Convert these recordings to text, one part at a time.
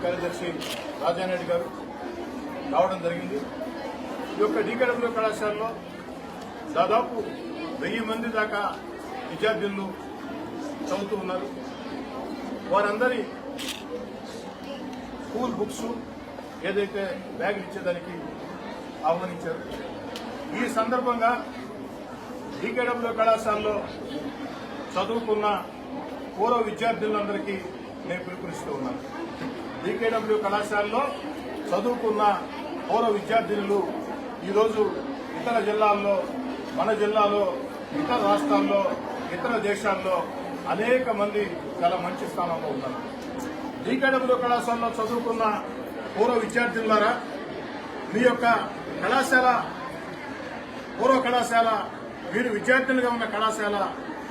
కార్యదర్శి రాజారెడ్డి గారు రావడం జరిగింది. ఈ యొక్క డీకేడబ్ల్యూ కళాశాలలో దాదాపు 1000 మంది దాకా విద్యార్థులు చదువుతూ ఉన్నారు. వారందరి స్కూల్ బుక్స్ ఏదైతే బ్యాగులు ఇచ్చేదానికి ఆహ్వానించారు. ఈ సందర్భంగా డీకేడబ్ల్యూ కళాశాలలో చదువుకున్న పూర్వ విద్యార్థులందరికీ నేను పిలుపునిస్తూ ఉన్నాను. డీకేడబ్ల్యూ కళాశాలలో చదువుకున్న పూర్వ విద్యార్థులు ఈరోజు ఇతర జిల్లాల్లో, మన జిల్లాలో, ఇతర రాష్ట్రాల్లో, ఇతర దేశాల్లో అనేక మంది చాలా మంచి స్థానంలో ఉన్నారు. డీకేడబ్ల్యూ కళాశాలలో చదువుకున్న పూర్వ విద్యార్థులారా, మీ యొక్క కళాశాల పూర్వ కళాశాల, మీరు విద్యార్థులుగా ఉన్న కళాశాల,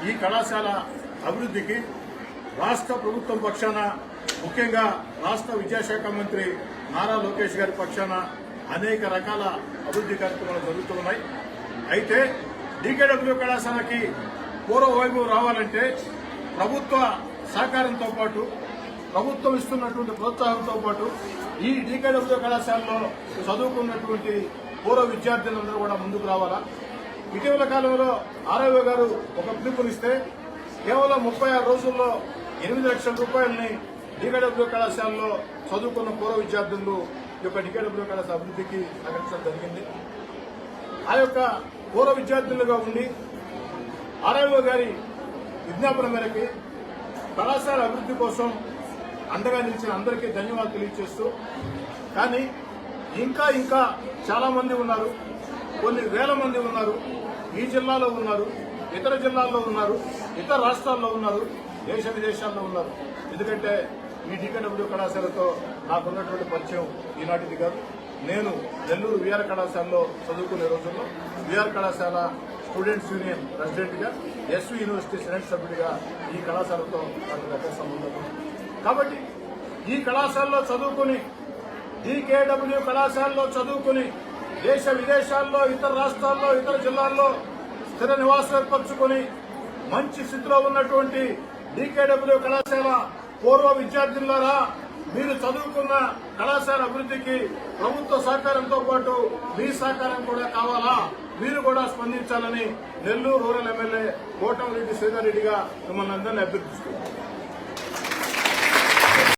ఈ కళాశాల అభివృద్ధికి రాష్ట్ర ప్రభుత్వం పక్షాన, ముఖ్యంగా రాష్ట్ర విద్యాశాఖ మంత్రి నారా లోకేష్ గారి పక్షాన అనేక రకాల అభివృద్ధి కార్యక్రమాలు జరుగుతున్నాయి. అయితే డీకేడబ్ల్యూ కళాశాలకి పూర్వ వైభవం రావాలంటే ప్రభుత్వ సహకారంతో పాటు, ప్రభుత్వం ఇస్తున్నటువంటి ప్రోత్సాహంతో పాటు ఈ డీకేడబ్ల్యూ కళాశాలలో చదువుకున్నటువంటి పూర్వ విద్యార్థులందరూ కూడా ముందుకు రావాలా. ఇటీవల కాలంలో ఆర్ఐఓ గారు ఒక పిలుపునిస్తే కేవలం 36 రోజుల్లో 8 లక్షల రూపాయలని డీకేడబ్ల్యూ కళాశాలలో చదువుకున్న పూర్వ విద్యార్థులు ఈ యొక్క డీకేడబ్ల్యూ కళాశాల అభివృద్ధికి సహకరించడం జరిగింది. ఆ యొక్క పూర్వ విద్యార్థులుగా ఉండి ఆర్ఐఓ గారి విజ్ఞాపన మేరకు కళాశాల అభివృద్ధి కోసం అండగా నిలిచిన అందరికీ ధన్యవాదాలు తెలియజేస్తూ, కానీ ఇంకా చాలా మంది ఉన్నారు, కొన్ని వేల మంది ఉన్నారు, ఈ జిల్లాలో ఉన్నారు, ఇతర జిల్లాల్లో ఉన్నారు, ఇతర రాష్ట్రాల్లో ఉన్నారు, దేశ విదేశాల్లో ఉన్నారు. ఎందుకంటే ఈ డీకేడబ్ల్యూ కళాశాలతో నాకున్నటువంటి పరిచయం ఈనాటిది కాదు. నేను నెల్లూరు విఆర్ కళాశాలలో చదువుకునే రోజుల్లో విఆర్ కళాశాల స్టూడెంట్స్ యూనియన్ ప్రెసిడెంట్గా, ఎస్వి యూనివర్సిటీ సెనెట్ సభ్యుడిగా ఈ కళాశాలతో నాకు దగ్గర సంబంధం ఉంది. కాబట్టి ఈ కళాశాలలో చదువుకుని, డీకేడబ్ల్యూ కళాశాలలో చదువుకుని దేశ విదేశాల్లో, ఇతర రాష్ట్రాల్లో, ఇతర జిల్లాల్లో స్థిర నివాసం ఏర్పరచుకుని మంచి స్థితిలో ఉన్నటువంటి డీకేడబ్ల్యూ కళాశాల పూర్వ విద్యార్థులారా, మీరు చదువుకున్న కళాశాల అభివృద్ధికి ప్రభుత్వ సహకారంతో పాటు మీ సహకారం కూడా కావాలా, మీరు కూడా స్పందించాలని నెల్లూరు రూరల్ ఎమ్మెల్యే కోటమిరెడ్డి శ్రీధర్ రెడ్డిగా మిమ్మల్ని అందరినీ అభ్యర్థిస్తున్నారు.